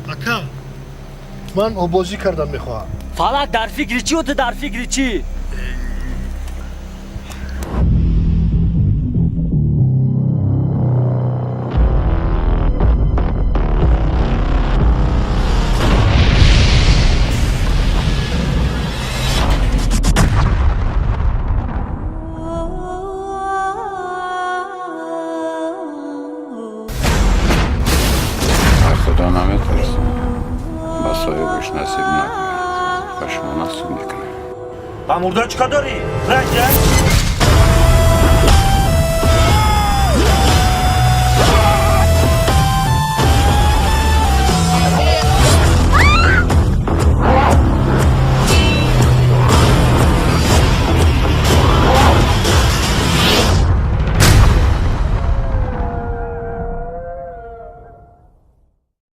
اکا من آبازی کردن میخواهم. فعلا در فکر چی و تو در فکر چی؟ خدا نمیترسه بسای گوش نصیب نکنه و شما نصیب میکنه. با مرده چکا داری؟ رنگ